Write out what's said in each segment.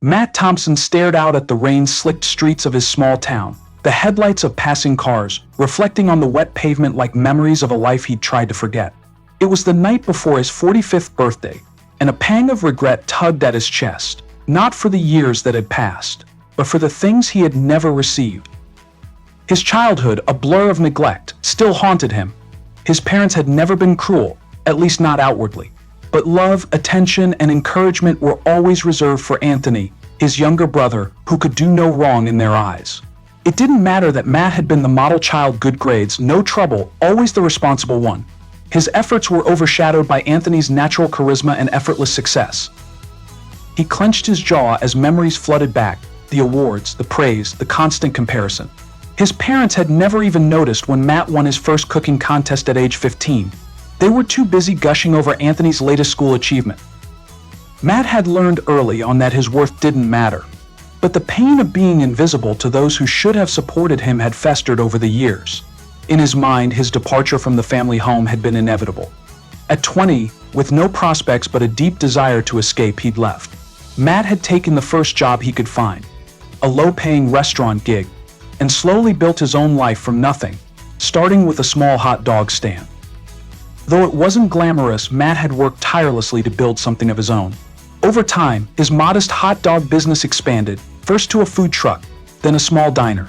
Matt Thompson stared out at the rain-slicked streets of his small town, the headlights of passing cars, reflecting on the wet pavement like memories of a life he'd tried to forget. It was the night before his 45th birthday, and a pang of regret tugged at his chest, not for the years that had passed, but for the things he had never received. His childhood, a blur of neglect, still haunted him. His parents had never been cruel, at least not outwardly. But love, attention, and encouragement were always reserved for Anthony, his younger brother, who could do no wrong in their eyes. It didn't matter that Matt had been the model child, good grades, no trouble, always the responsible one. His efforts were overshadowed by Anthony's natural charisma and effortless success. He clenched his jaw as memories flooded back, the awards, the praise, the constant comparison. His parents had never even noticed when Matt won his first cooking contest at age 15. They were too busy gushing over Anthony's latest school achievement. Matt had learned early on that his worth didn't matter, but the pain of being invisible to those who should have supported him had festered over the years. In his mind, his departure from the family home had been inevitable. At 20, with no prospects but a deep desire to escape, he'd left. Matt had taken the first job he could find, a low-paying restaurant gig, and slowly built his own life from nothing, starting with a small hot dog stand. Though it wasn't glamorous, Matt had worked tirelessly to build something of his own. Over time, his modest hot dog business expanded, first to a food truck, then a small diner.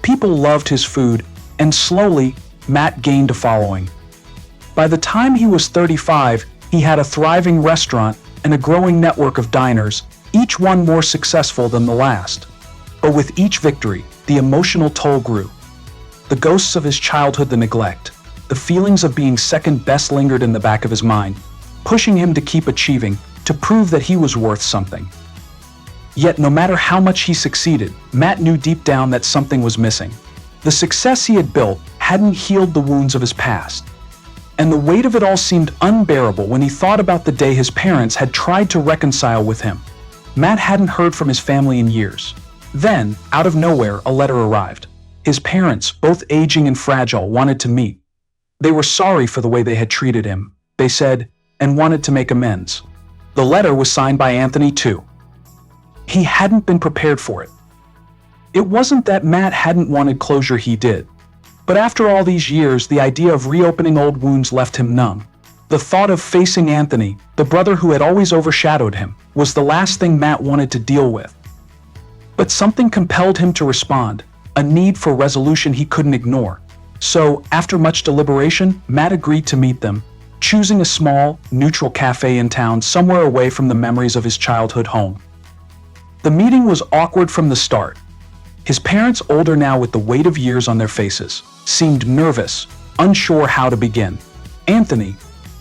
People loved his food, and slowly, Matt gained a following. By the time he was 35, he had a thriving restaurant and a growing network of diners, each one more successful than the last. But with each victory, the emotional toll grew. The ghosts of his childhood, the neglect, the feelings of being second best lingered in the back of his mind, pushing him to keep achieving, to prove that he was worth something. Yet no matter how much he succeeded, Matt knew deep down that something was missing. The success he had built hadn't healed the wounds of his past. And the weight of it all seemed unbearable when he thought about the day his parents had tried to reconcile with him. Matt hadn't heard from his family in years. Then, out of nowhere, a letter arrived. His parents, both aging and fragile, wanted to meet. They were sorry for the way they had treated him, they said, and wanted to make amends. The letter was signed by Anthony too. He hadn't been prepared for it. It wasn't that Matt hadn't wanted closure, he did. But after all these years, the idea of reopening old wounds left him numb. The thought of facing Anthony, the brother who had always overshadowed him, was the last thing Matt wanted to deal with. But something compelled him to respond, a need for resolution he couldn't ignore. So, after much deliberation, Matt agreed to meet them, choosing a small, neutral cafe in town somewhere away from the memories of his childhood home. The meeting was awkward from the start. His parents, older now with the weight of years on their faces, seemed nervous, unsure how to begin. Anthony,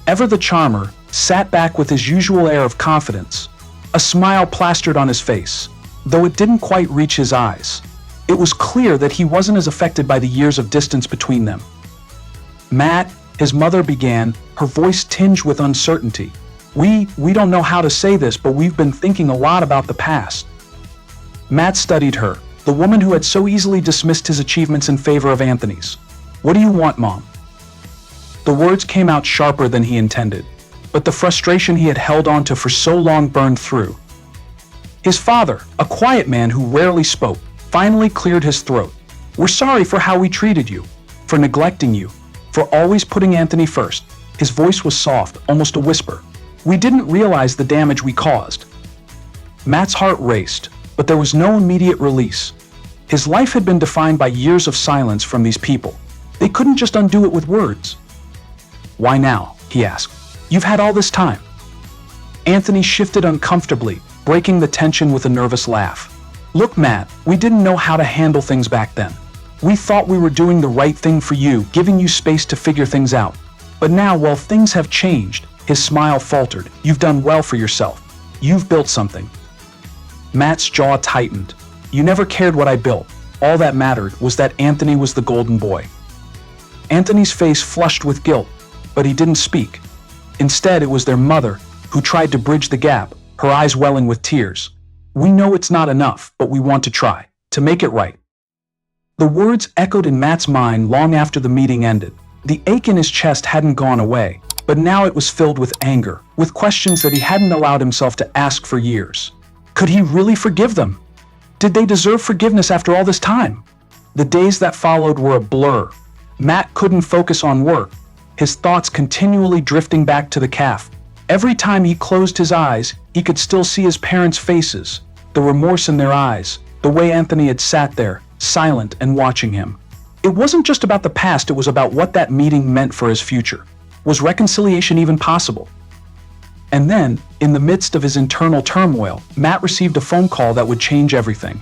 ever the charmer, sat back with his usual air of confidence, a smile plastered on his face, though it didn't quite reach his eyes. It was clear that he wasn't as affected by the years of distance between them. Matt, his mother began, her voice tinged with uncertainty. We don't know how to say this, but we've been thinking a lot about the past. Matt studied her, the woman who had so easily dismissed his achievements in favor of Anthony's. What do you want, Mom? The words came out sharper than he intended, but the frustration he had held on to for so long burned through. His father, a quiet man who rarely spoke, finally cleared his throat. We're sorry for how we treated you, for neglecting you, for always putting Anthony first. His voice was soft, almost a whisper. We didn't realize the damage we caused. Matt's heart raced, but there was no immediate release. His life had been defined by years of silence from these people. They couldn't just undo it with words. Why now? He asked. You've had all this time. Anthony shifted uncomfortably, breaking the tension with a nervous laugh. Look, Matt, we didn't know how to handle things back then. We thought we were doing the right thing for you, giving you space to figure things out. But now, while things have changed, his smile faltered. You've done well for yourself. You've built something. Matt's jaw tightened. You never cared what I built. All that mattered was that Anthony was the golden boy. Anthony's face flushed with guilt, but he didn't speak. Instead, it was their mother who tried to bridge the gap, her eyes welling with tears. We know it's not enough, but we want to try, to make it right. The words echoed in Matt's mind long after the meeting ended. The ache in his chest hadn't gone away, but now it was filled with anger, with questions that he hadn't allowed himself to ask for years. Could he really forgive them? Did they deserve forgiveness after all this time? The days that followed were a blur. Matt couldn't focus on work, his thoughts continually drifting back to the calf. Every time he closed his eyes, he could still see his parents' faces, the remorse in their eyes, the way Anthony had sat there, silent and watching him. It wasn't just about the past, it was about what that meeting meant for his future. Was reconciliation even possible? And then, in the midst of his internal turmoil, Matt received a phone call that would change everything.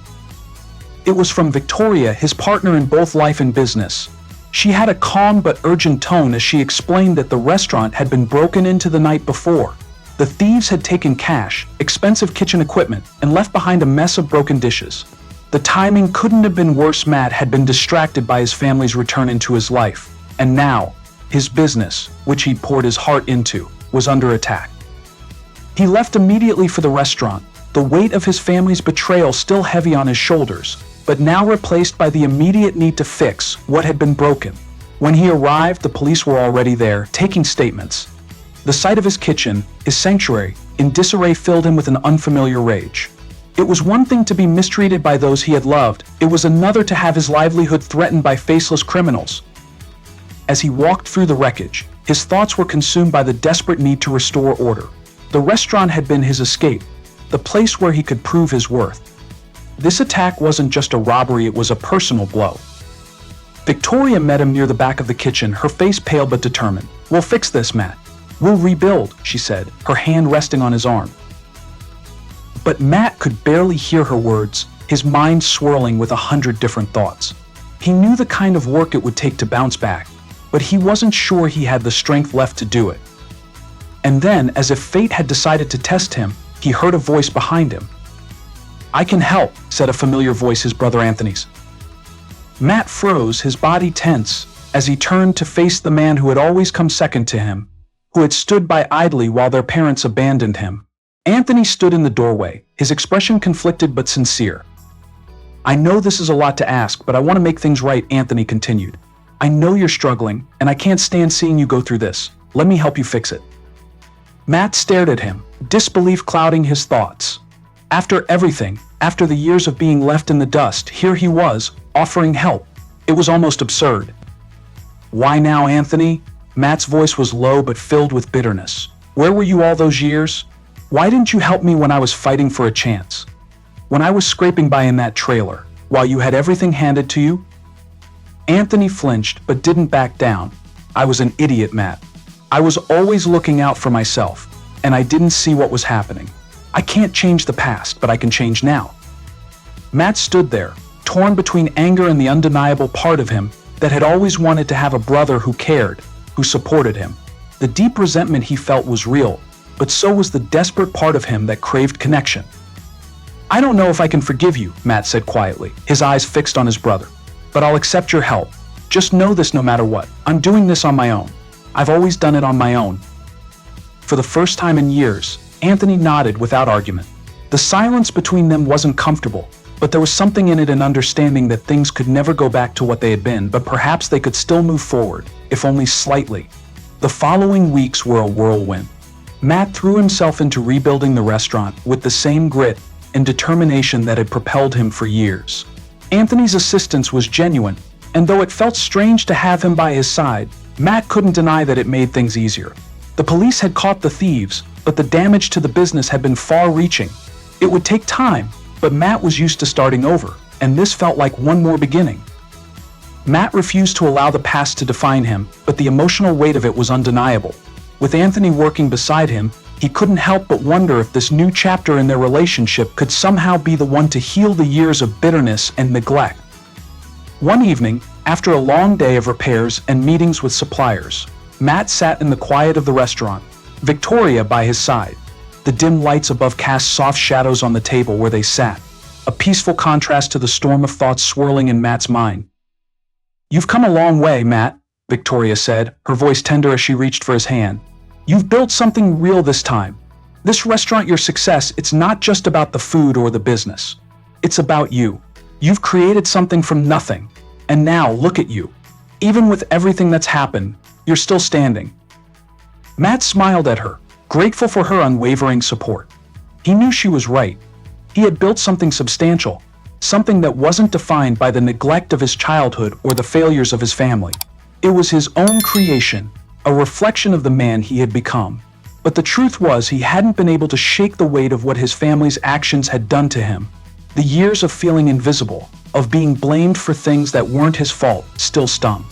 It was from Victoria, his partner in both life and business. She had a calm but urgent tone as she explained that the restaurant had been broken into the night before. The thieves had taken cash, expensive kitchen equipment, and left behind a mess of broken dishes. The timing couldn't have been worse. Matt had been distracted by his family's return into his life, and now, his business, which he'd poured his heart into, was under attack. He left immediately for the restaurant, the weight of his family's betrayal still heavy on his shoulders, but now replaced by the immediate need to fix what had been broken. When he arrived, the police were already there, taking statements. The sight of his kitchen, his sanctuary, in disarray filled him with an unfamiliar rage. It was one thing to be mistreated by those he had loved, it was another to have his livelihood threatened by faceless criminals. As he walked through the wreckage, his thoughts were consumed by the desperate need to restore order. The restaurant had been his escape, the place where he could prove his worth. This attack wasn't just a robbery, it was a personal blow. Victoria met him near the back of the kitchen, her face pale but determined. "We'll fix this, Matt. We'll rebuild," she said, her hand resting on his arm. But Matt could barely hear her words, his mind swirling with 100 different thoughts. He knew the kind of work it would take to bounce back, but he wasn't sure he had the strength left to do it. And then, as if fate had decided to test him, he heard a voice behind him. "I can help," said a familiar voice, his brother Anthony's. Matt froze, his body tense, as he turned to face the man who had always come second to him, who had stood by idly while their parents abandoned him. Anthony stood in the doorway, his expression conflicted but sincere. "I know this is a lot to ask, but I want to make things right," Anthony continued. "I know you're struggling, and I can't stand seeing you go through this. Let me help you fix it." Matt stared at him, disbelief clouding his thoughts. After everything, after the years of being left in the dust, here he was, offering help. It was almost absurd. "Why now, Anthony?" Matt's voice was low but filled with bitterness. "Where were you all those years? Why didn't you help me when I was fighting for a chance? When I was scraping by in that trailer, while you had everything handed to you?" Anthony flinched but didn't back down. "I was an idiot, Matt. I was always looking out for myself, and I didn't see what was happening. I can't change the past, but I can change now." Matt stood there, torn between anger and the undeniable part of him that had always wanted to have a brother who cared, who supported him. The deep resentment he felt was real, but so was the desperate part of him that craved connection. "I don't know if I can forgive you," Matt said quietly, his eyes fixed on his brother. "But I'll accept your help. Just know this no matter what. I'm doing this on my own. I've always done it on my own." For the first time in years, Anthony nodded without argument. The silence between them wasn't comfortable, but there was something in it, an understanding that things could never go back to what they had been, but perhaps they could still move forward, if only slightly. The following weeks were a whirlwind. Matt threw himself into rebuilding the restaurant with the same grit and determination that had propelled him for years. Anthony's assistance was genuine, and though it felt strange to have him by his side, Matt couldn't deny that it made things easier. The police had caught the thieves, but the damage to the business had been far-reaching. It would take time, but Matt was used to starting over, and this felt like one more beginning. Matt refused to allow the past to define him, but the emotional weight of it was undeniable. With Anthony working beside him, he couldn't help but wonder if this new chapter in their relationship could somehow be the one to heal the years of bitterness and neglect. One evening, after a long day of repairs and meetings with suppliers, Matt sat in the quiet of the restaurant, Victoria by his side. The dim lights above cast soft shadows on the table where they sat, a peaceful contrast to the storm of thoughts swirling in Matt's mind. "You've come a long way, Matt," Victoria said, her voice tender as she reached for his hand. "You've built something real this time. This restaurant, your success, it's not just about the food or the business. It's about you. You've created something from nothing. And now, look at you. Even with everything that's happened, you're still standing." Matt smiled at her, grateful for her unwavering support. He knew she was right. He had built something substantial, something that wasn't defined by the neglect of his childhood or the failures of his family. It was his own creation, a reflection of the man he had become. But the truth was he hadn't been able to shake the weight of what his family's actions had done to him. The years of feeling invisible, of being blamed for things that weren't his fault, still stung.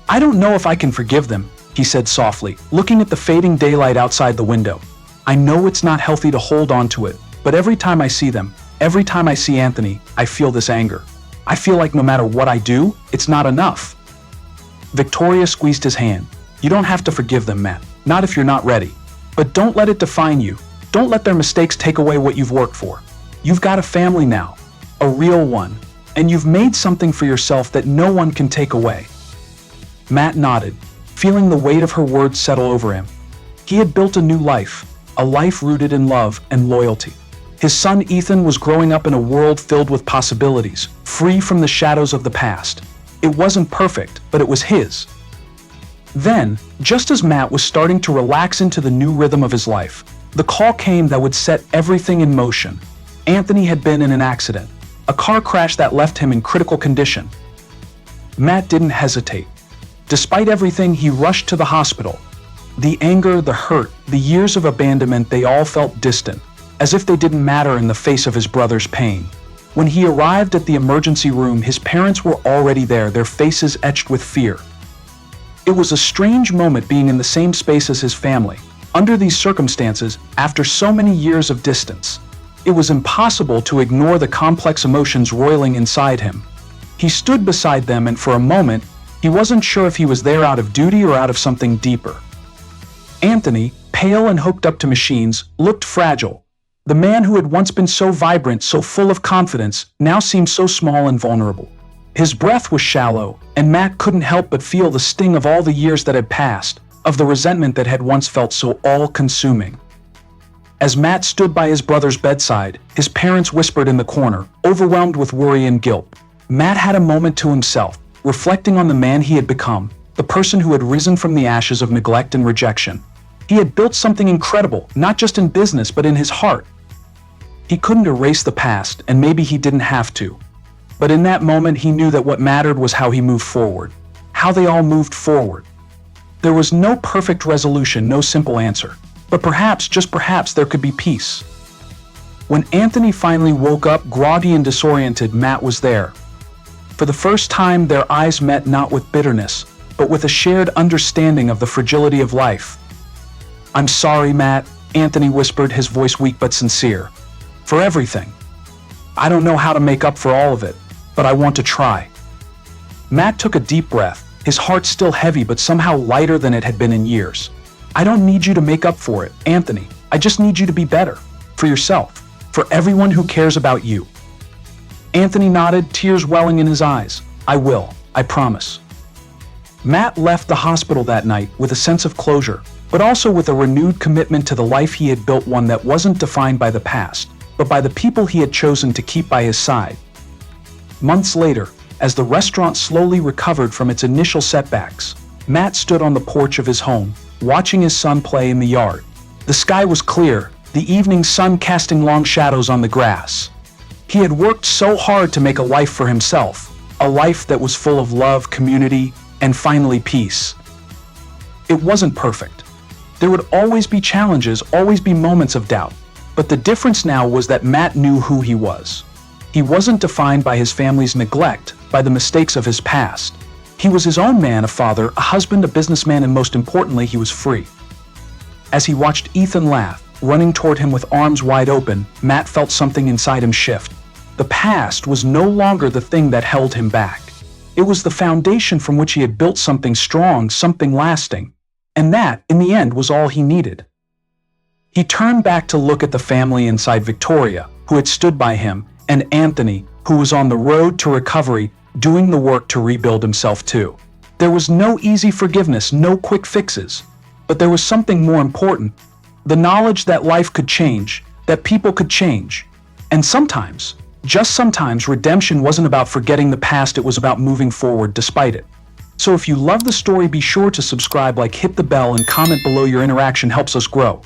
"I don't know if I can forgive them," he said softly, looking at the fading daylight outside the window. "I know it's not healthy to hold on to it, but every time I see them, every time I see Anthony, I feel this anger. I feel like no matter what I do, it's not enough." Victoria squeezed his hand. "You don't have to forgive them, Matt. Not if you're not ready. But don't let it define you. Don't let their mistakes take away what you've worked for. You've got a family now, a real one, and you've made something for yourself that no one can take away." Matt nodded, feeling the weight of her words settle over him. He had built a new life, a life rooted in love and loyalty. His son Ethan was growing up in a world filled with possibilities, free from the shadows of the past. It wasn't perfect, but it was his. Then, just as Matt was starting to relax into the new rhythm of his life, the call came that would set everything in motion. Anthony had been in an accident, a car crash that left him in critical condition. Matt didn't hesitate. Despite everything, he rushed to the hospital. The anger, the hurt, the years of abandonment, they all felt distant, as if they didn't matter in the face of his brother's pain. When he arrived at the emergency room, his parents were already there, their faces etched with fear. It was a strange moment being in the same space as his family. Under these circumstances, after so many years of distance, it was impossible to ignore the complex emotions roiling inside him. He stood beside them, and for a moment, he wasn't sure if he was there out of duty or out of something deeper. Anthony, pale and hooked up to machines, looked fragile. The man who had once been so vibrant, so full of confidence, now seemed so small and vulnerable. His breath was shallow, and Matt couldn't help but feel the sting of all the years that had passed, of the resentment that had once felt so all-consuming. As Matt stood by his brother's bedside, his parents whispered in the corner, overwhelmed with worry and guilt. Matt had a moment to himself, reflecting on the man he had become, the person who had risen from the ashes of neglect and rejection. He had built something incredible, not just in business, but in his heart. He couldn't erase the past, and maybe he didn't have to. But in that moment, he knew that what mattered was how he moved forward, how they all moved forward. There was no perfect resolution, no simple answer, but perhaps, just perhaps, there could be peace. When Anthony finally woke up, groggy and disoriented, Matt was there. For the first time, their eyes met not with bitterness, but with a shared understanding of the fragility of life. "I'm sorry, Matt," Anthony whispered, his voice weak but sincere. "For everything. I don't know how to make up for all of it, but I want to try." Matt took a deep breath, his heart still heavy but somehow lighter than it had been in years. "I don't need you to make up for it, Anthony. I just need you to be better. For yourself. For everyone who cares about you." Anthony nodded, tears welling in his eyes. "I will. I promise." Matt left the hospital that night with a sense of closure, but also with a renewed commitment to the life he had built, one that wasn't defined by the past, but by the people he had chosen to keep by his side. Months later, as the restaurant slowly recovered from its initial setbacks, Matt stood on the porch of his home, watching his son play in the yard. The sky was clear, the evening sun casting long shadows on the grass. He had worked so hard to make a life for himself, a life that was full of love, community, and finally peace. It wasn't perfect. There would always be challenges, always be moments of doubt. But the difference now was that Matt knew who he was. He wasn't defined by his family's neglect, by the mistakes of his past. He was his own man, a father, a husband, a businessman, and most importantly, he was free. As he watched Ethan laugh, running toward him with arms wide open, Matt felt something inside him shift. The past was no longer the thing that held him back. It was the foundation from which he had built something strong, something lasting. And that, in the end, was all he needed. He turned back to look at the family inside Victoria, who had stood by him, and Anthony, who was on the road to recovery, doing the work to rebuild himself too. There was no easy forgiveness, no quick fixes. But there was something more important. The knowledge that life could change, that people could change. And sometimes, just sometimes, redemption wasn't about forgetting the past, it was about moving forward despite it. So if you love the story, be sure to subscribe, hit the bell, and comment below. Your interaction helps us grow.